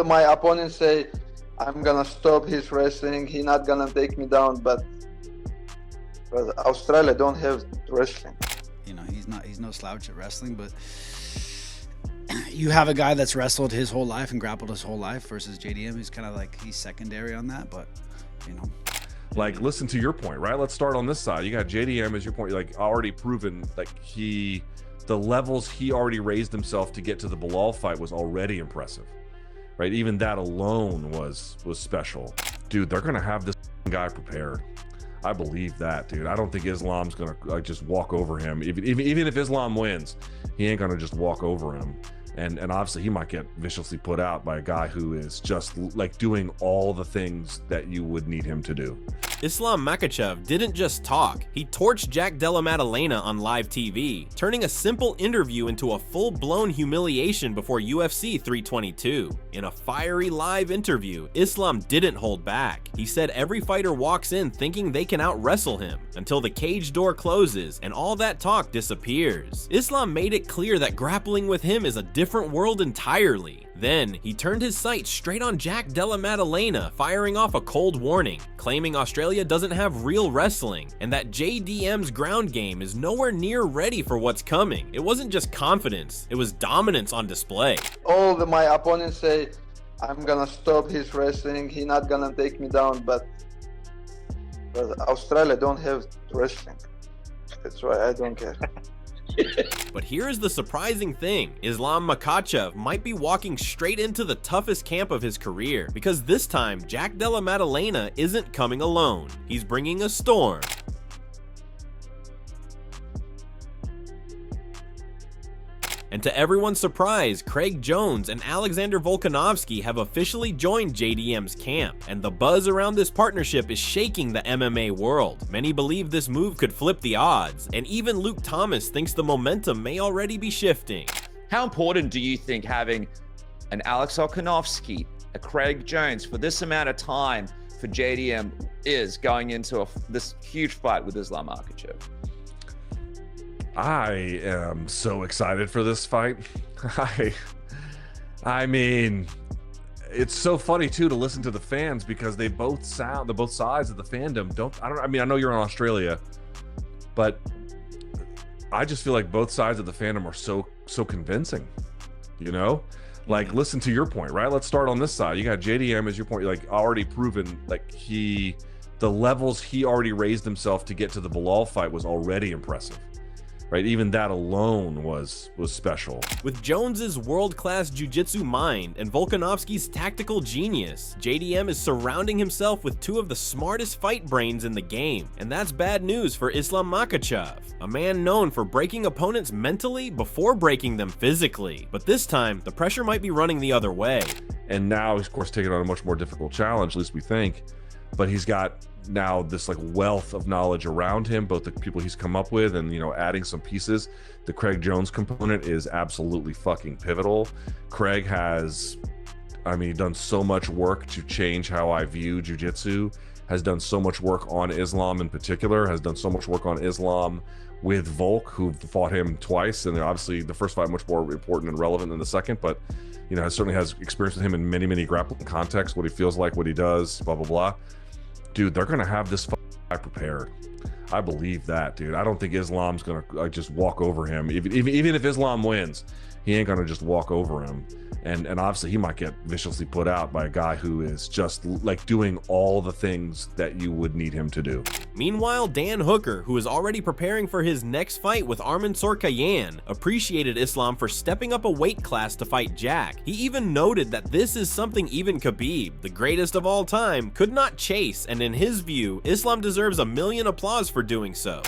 my opponents say I'm gonna stop his wrestling, he's not gonna take me down, but Australia don't have wrestling. You know, he's no slouch at wrestling, but you have a guy that's wrestled his whole life and grappled his whole life versus JDM, who's kind of like, he's secondary on that, but you know. Like, listen to your point, right? Let's start on this side. You got JDM as your point, like already proven, like the levels he already raised himself to get to the Bilal fight was already impressive, right? Even that alone was special. Dude, they're gonna have this guy prepared. I believe that, dude. I don't think Islam's gonna just walk over him. Even if Islam wins, he ain't gonna just walk over him. And obviously he might get viciously put out by a guy who is just like doing all the things that you would need him to do. Islam Makhachev didn't just talk, he torched Jack Della Maddalena on live TV, turning a simple interview into a full-blown humiliation before UFC 322. In a fiery live interview, Islam didn't hold back. He said every fighter walks in thinking they can out-wrestle him, until the cage door closes and all that talk disappears. Islam made it clear that grappling with him is a different world entirely. Then, he turned his sights straight on Jack Della Maddalena, firing off a cold warning, claiming Australia doesn't have real wrestling, and that JDM's ground game is nowhere near ready for what's coming. It wasn't just confidence, it was dominance on display. All my opponents say I'm gonna stop his wrestling, he's not gonna take me down, but Australia don't have wrestling. That's why I don't care. But here is the surprising thing, Islam Makhachev might be walking straight into the toughest camp of his career, because this time Jack Della Maddalena isn't coming alone, he's bringing a storm. And to everyone's surprise, Craig Jones and Alexander Volkanovski have officially joined JDM's camp, and the buzz around this partnership is shaking the MMA world. Many believe this move could flip the odds, and even Luke Thomas thinks the momentum may already be shifting. How important do you think having an Alex Volkanovski, a Craig Jones for this amount of time for JDM is going into this huge fight with Islam Makhachev? I am so excited for this fight. I mean, it's so funny too to listen to the fans, because they both sound, both sides of the fandom I mean, I know you're in Australia, but I just feel like both sides of the fandom are so convincing, you know? Like, listen to your point, right? Let's start on this side. You got JDM as your point, like already proven, like the levels he already raised himself to get to the Bilal fight was already impressive. Right, even that alone was special. With Jones's world-class jiu-jitsu mind and Volkanovski's tactical genius, JDM is surrounding himself with two of the smartest fight brains in the game, and that's bad news for Islam Makhachev, a man known for breaking opponents mentally before breaking them physically. But this time, the pressure might be running the other way. And now he's, of course, taking on a much more difficult challenge, at least we think, but he's got now this like wealth of knowledge around him, both the people he's come up with and, you know, adding some pieces. The Craig Jones component is absolutely fucking pivotal. Craig has, I mean, done so much work to change how I view jiu-jitsu, has done so much work on Islam in particular, has done so much work on Islam with Volk, who fought him twice, and obviously the first fight much more important and relevant than the second, but you know, certainly has experience with him in many grappling contexts, what he feels like, what he does, blah blah blah. Dude, they're gonna have this guy prepared. I believe that, dude. I don't think Islam's gonna just walk over him. Even if Islam wins, he ain't gonna just walk over him. And obviously he might get viciously put out by a guy who is just like doing all the things that you would need him to do. Meanwhile, Dan Hooker, who is already preparing for his next fight with Arman Tsarukyan, appreciated Islam for stepping up a weight class to fight Jack. He even noted that this is something even Khabib, the greatest of all time, could not chase, and in his view, Islam deserves $1 million applause for doing so.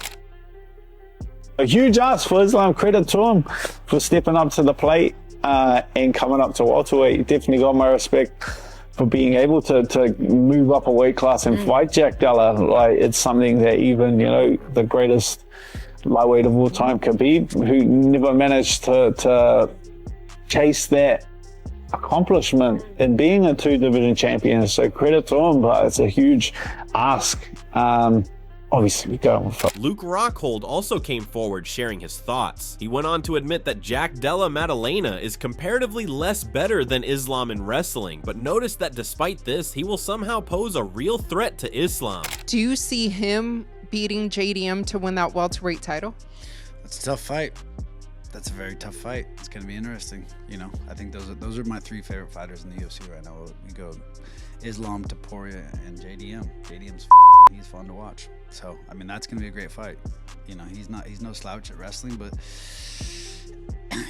A huge ask for Islam, credit to him for stepping up to the plate and coming up to welterweight. Definitely got my respect for being able to move up a weight class and fight Jack Della. Like, it's something that even, you know, the greatest lightweight of all time, Khabib, who never managed to chase that accomplishment in being a 2-division champion. So credit to him, but it's a huge ask. obviously going for. Luke Rockhold also came forward sharing his thoughts. He went on to admit that Jack Della Maddalena is comparatively less better than Islam in wrestling, but noticed that despite this, he will somehow pose a real threat to Islam. Do you see him beating JDM to win that welterweight title? That's a tough fight. That's a very tough fight. It's going to be interesting. You know, I think those are my three favorite fighters in the UFC right now. We go Islam, Topuria, and JDM. JDM's he's fun to watch. So, I mean, that's going to be a great fight. You know, he's no slouch at wrestling, but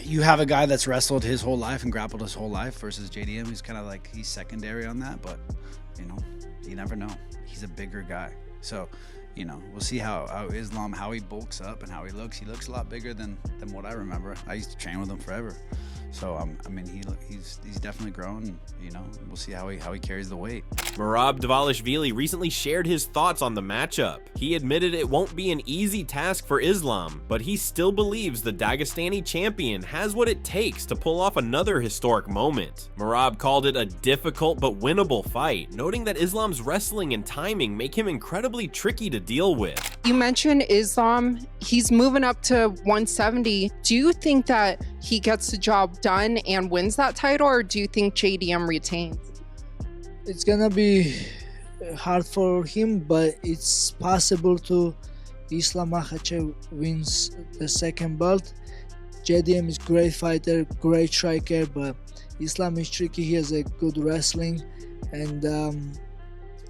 you have a guy that's wrestled his whole life and grappled his whole life versus JDM. He's kind of like, he's secondary on that, but, you know, you never know. He's a bigger guy. So, you know, we'll see how Islam, how he bulks up and how he looks. He looks a lot bigger than what I remember. I used to train with him forever. So, I mean, he's definitely grown. You know, we'll see how he carries the weight. Merab Dvalishvili recently shared his thoughts on the matchup. He admitted it won't be an easy task for Islam, but he still believes the Dagestani champion has what it takes to pull off another historic moment. Merab called it a difficult but winnable fight, noting that Islam's wrestling and timing make him incredibly tricky to deal with. You mentioned Islam. He's moving up to 170. Do you think that he gets the job done and wins that title, or do you think JDM retains? It's gonna be hard for him, but it's possible to Islam Makhachev wins the second belt. JDM is great fighter, great striker, but Islam is tricky. He has a good wrestling, and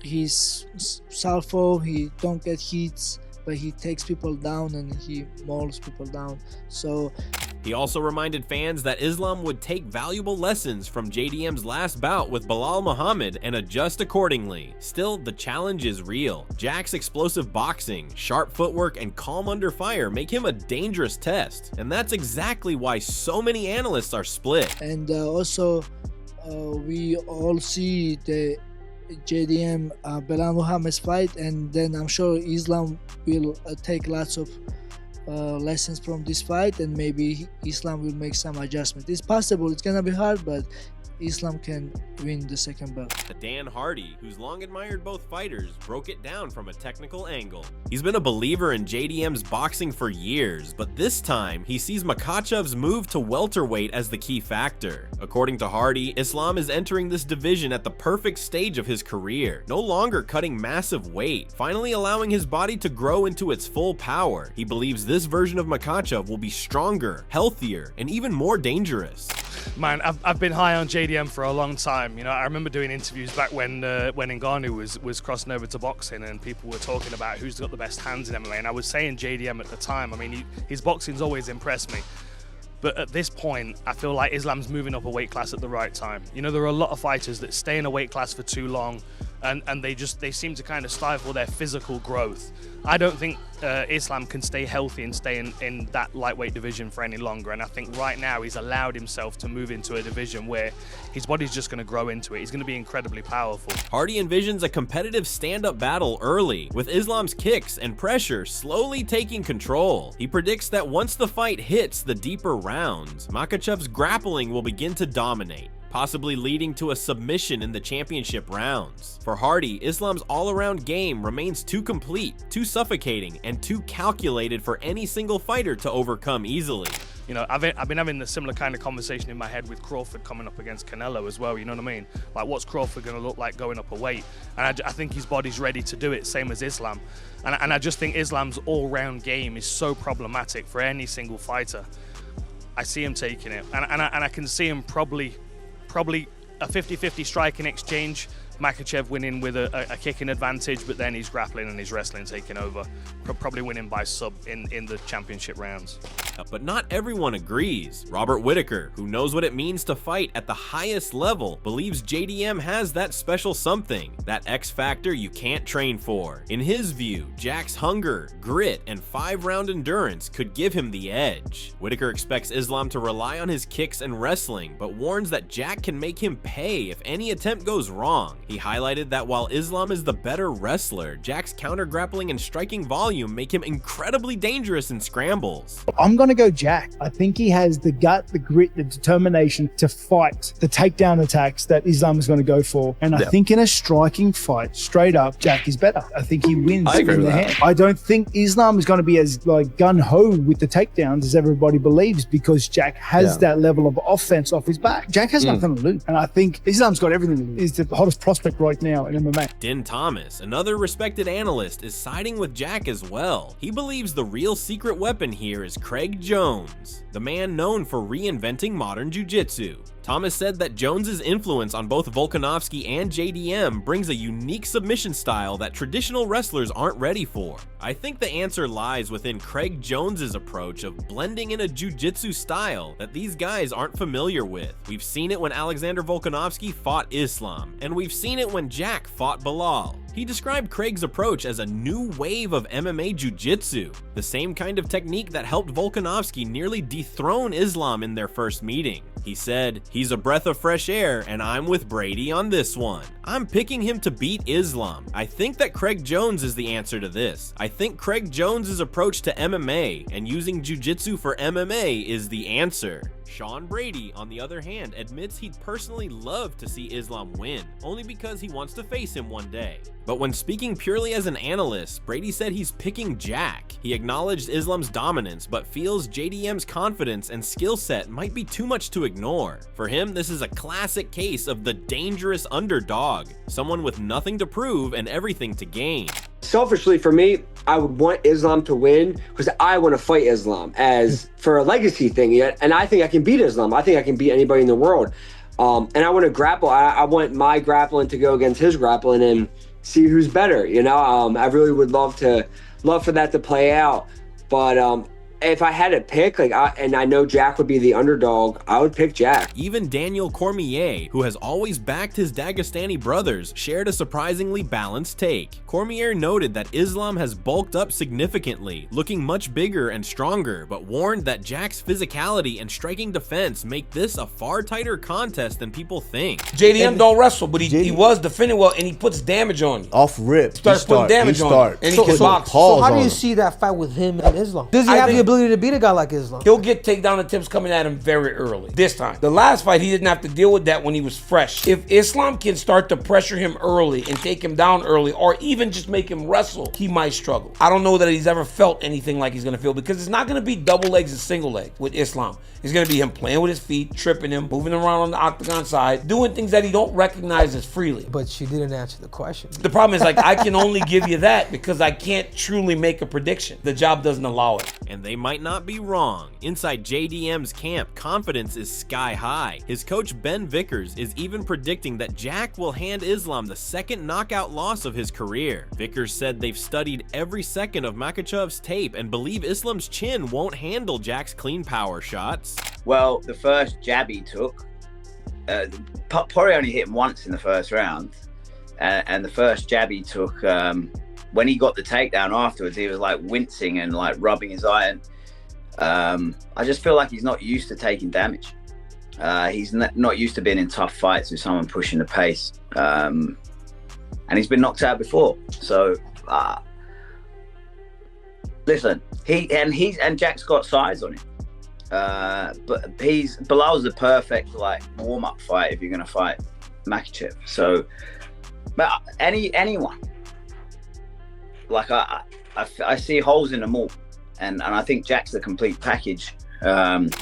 he's southpaw. He don't get hits, but he takes people down and he mauls people down. So he also reminded fans that Islam would take valuable lessons from JDM's last bout with Bilal Muhammad and adjust accordingly. Still, the challenge is real. Jack's explosive boxing, sharp footwork, and calm under fire make him a dangerous test, and that's exactly why so many analysts are split. And also, we all see the JDM Bilal Muhammad's fight, and then I'm sure Islam will take lots of lessons from this fight, and maybe Islam will make some adjustment. It's possible. It's gonna be hard, but Islam can win the second belt. Dan Hardy, who's long admired both fighters, broke it down from a technical angle. He's been a believer in JDM's boxing for years, but this time he sees Makhachev's move to welterweight as the key factor. According to Hardy, Islam is entering this division at the perfect stage of his career, no longer cutting massive weight, finally allowing his body to grow into its full power. He believes this version of Makhachev will be stronger, healthier, and even more dangerous. Man, I've been high on JDM for a long time. You know, I remember doing interviews back when Ngannou was crossing over to boxing, and people were talking about who's got the best hands in MMA, and I was saying JDM at the time. I mean, his boxing's always impressed me. But at this point, I feel like Islam's moving up a weight class at the right time. You know, there are a lot of fighters that stay in a weight class for too long, and they seem to kind of stifle their physical growth. I don't think Islam can stay healthy and stay in that lightweight division for any longer, and I think right now he's allowed himself to move into a division where his body's just going to grow into it. He's going to be incredibly powerful. Hardy envisions a competitive stand-up battle early, with Islam's kicks and pressure slowly taking control. He predicts that once the fight hits the deeper rounds, Makhachev's grappling will begin to dominate, possibly leading to a submission in the championship rounds. For Hardy, Islam's all-around game remains too complete, too suffocating, and too calculated for any single fighter to overcome easily. You know, I've been having a similar kind of conversation in my head with Crawford coming up against Canelo as well, you know what I mean? Like, what's Crawford going to look like going up a weight? And I think his body's ready to do it, same as Islam. And I just think Islam's all-round game is so problematic for any single fighter. I see him taking it, and I can see him probably a 50-50 striking exchange, Makhachev winning with a kicking advantage, but then he's grappling and his wrestling taking over, probably winning by sub in the championship rounds. But not everyone agrees. Robert Whitaker, who knows what it means to fight at the highest level, believes JDM has that special something, that X factor you can't train for. In his view, Jack's hunger, grit, and 5-round endurance could give him the edge. Whitaker expects Islam to rely on his kicks and wrestling, but warns that Jack can make him pay if any attempt goes wrong. He highlighted that while Islam is the better wrestler, Jack's counter-grappling and striking volume make him incredibly dangerous in scrambles. I'm going to go Jack. I think he has the gut, the grit, the determination to fight the takedown attacks that Islam is going to go for. And I think in a striking fight, straight up, Jack is better. I think he wins in the hand. I don't think Islam is going to be as like gun-ho with the takedowns as everybody believes, because Jack has that level of offense off his back. Jack has nothing to lose. And I think Islam's got everything to lose. He's the hottest prospect right now in MMA. Din Thomas, another respected analyst, is siding with Jack as well. He believes the real secret weapon here is Craig Jones, the man known for reinventing modern jiu-jitsu. Thomas said that Jones's influence on both Volkanovski and JDM brings a unique submission style that traditional wrestlers aren't ready for. I think the answer lies within Craig Jones's approach of blending in a jiu-jitsu style that these guys aren't familiar with. We've seen it when Alexander Volkanovski fought Islam, and we've seen it when Jack fought Bilal. He described Craig's approach as a new wave of MMA jiu-jitsu, the same kind of technique that helped Volkanovski nearly dethrone Islam in their first meeting. He said, "He's a breath of fresh air, and I'm with Brady on this one. I'm picking him to beat Islam. I think that Craig Jones is the answer to this. I think Craig Jones's approach to MMA and using jiu-jitsu for MMA is the answer." Sean Brady, on the other hand, admits he'd personally love to see Islam win, only because he wants to face him one day. But when speaking purely as an analyst, Brady said he's picking Jack. He acknowledged Islam's dominance, but feels JDM's confidence and skill set might be too much to ignore. For him, this is a classic case of the dangerous underdog, someone with nothing to prove and everything to gain. Selfishly, for me, I would want Islam to win because I want to fight Islam as for a legacy thing. And I think I can beat Islam. I think I can beat anybody in the world. And I want to grapple. I want my grappling to go against his grappling and see who's better. You know, I really would love for that to play out. But if I had to pick, and I know Jack would be the underdog, I would pick Jack. Even Daniel Cormier, who has always backed his Dagestani brothers, shared a surprisingly balanced take. Cormier noted that Islam has bulked up significantly, looking much bigger and stronger, but warned that Jack's physicality and striking defense make this a far tighter contest than people think. JDM don't wrestle, but he was defending well, and he puts damage on you. Off rip. Starts putting damage on you, and he can box. So how do you see that fight with him and Islam? Does he have the ability to beat a guy like Islam? He'll get takedown attempts coming at him very early. This time. The last fight, he didn't have to deal with that when he was fresh. If Islam can start to pressure him early and take him down early, or even just make him wrestle, he might struggle. I don't know that he's ever felt anything like he's going to feel, because it's not going to be double legs and single leg with Islam. It's going to be him playing with his feet, tripping him, moving around on the octagon side, doing things that he don't recognize as freely. But you didn't answer the question. The problem is, I can only give you that because I can't truly make a prediction. The job doesn't allow it. And they might not be wrong. Inside JDM's camp, confidence is sky high. His coach Ben Vickers is even predicting that Jack will hand Islam the second knockout loss of his career. Vickers said they've studied every second of Makhachev's tape and believe Islam's chin won't handle Jack's clean power shots. Well, the first jab he took, Poirier only hit him once in the first round, and the first jab he took, when he got the takedown afterwards, he was like wincing and like rubbing his eye. And I just feel like he's not used to taking damage. He's not used to being in tough fights with someone pushing the pace, and he's been knocked out before. So listen, and Jack's got size on him. But Bilal's the perfect like warm-up fight if you're going to fight Makhachev. So, but anyone, like I see holes in them all, and I think Jack's the complete package.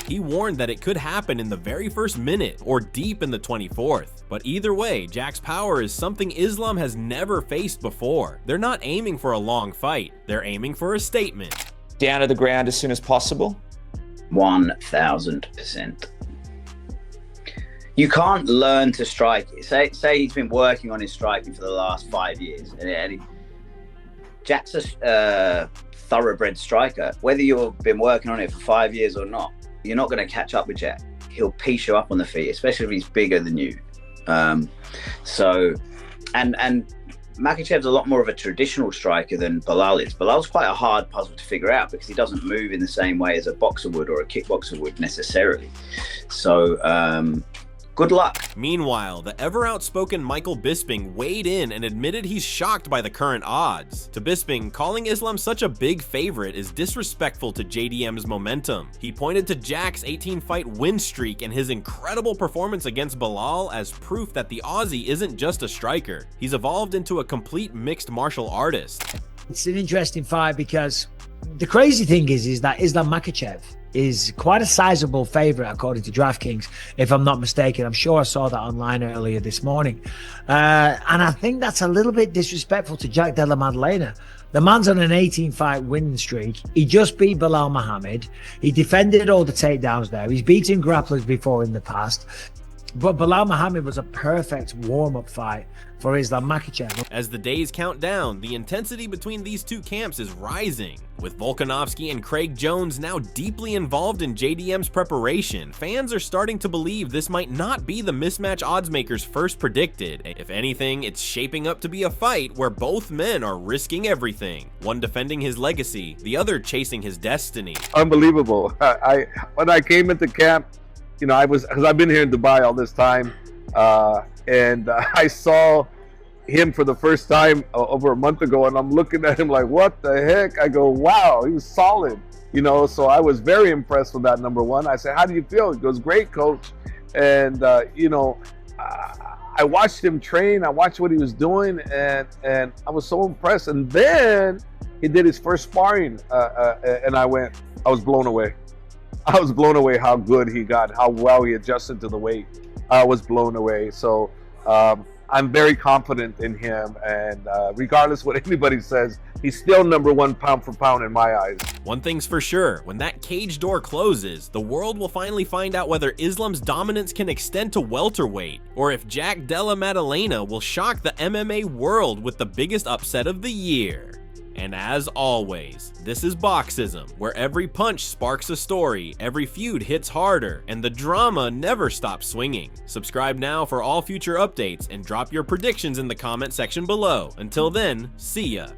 He warned that it could happen in the very first minute or deep in the 24th. But either way, Jack's power is something Islam has never faced before. They're not aiming for a long fight. They're aiming for a statement. Down to the ground as soon as possible. 1000%. You can't learn to strike. Say he's been working on his striking for the last 5 years, and Jack's a thoroughbred striker. Whether you've been working on it for 5 years or not, you're not going to catch up with Jack. He'll piece you up on the feet, especially if he's bigger than you. And Makhachev's a lot more of a traditional striker than Bilal is. Bilal's quite a hard puzzle to figure out because he doesn't move in the same way as a boxer would or a kickboxer would necessarily. So Good luck. Meanwhile, the ever-outspoken Michael Bisping weighed in and admitted he's shocked by the current odds. To Bisping, calling Islam such a big favorite is disrespectful to JDM's momentum. He pointed to Jack's 18-fight win streak and his incredible performance against Bilal as proof that the Aussie isn't just a striker. He's evolved into a complete mixed martial artist. It's an interesting fight because the crazy thing is that Islam Makhachev is quite a sizable favorite according to DraftKings, if I'm not mistaken. I'm sure I saw that online earlier this morning. And I think that's a little bit disrespectful to Jack Della Maddalena. The man's on an 18-fight winning streak. He just beat Bilal Muhammad. He defended all the takedowns there. He's beaten grapplers before in the past. But Bilal Muhammad was a perfect warm-up fight for Islam Makhachev. As the days count down, the intensity between these two camps is rising. With Volkanovski and Craig Jones now deeply involved in JDM's preparation, fans are starting to believe this might not be the mismatch oddsmakers first predicted. If anything, it's shaping up to be a fight where both men are risking everything. One defending his legacy, the other chasing his destiny. Unbelievable. When I came into camp, because I've been here in Dubai all this time, and I saw him for the first time over a month ago, and I'm looking at him like, what the heck? I go, wow, he was solid, so I was very impressed with that, number one. I said, how do you feel? He goes, great, coach. And, I watched him train. I watched what he was doing, and I was so impressed. And then he did his first sparring, and I was blown away. I was blown away how good he got, how well he adjusted to the weight. I was blown away. So I'm very confident in him, and regardless what anybody says, he's still number one pound for pound in my eyes. One thing's for sure, when that cage door closes, the world will finally find out whether Islam's dominance can extend to welterweight, or if Jack Della Maddalena will shock the MMA world with the biggest upset of the year. And as always, this is Boxism, where every punch sparks a story, every feud hits harder, and the drama never stops swinging. Subscribe now for all future updates and drop your predictions in the comment section below. Until then, see ya.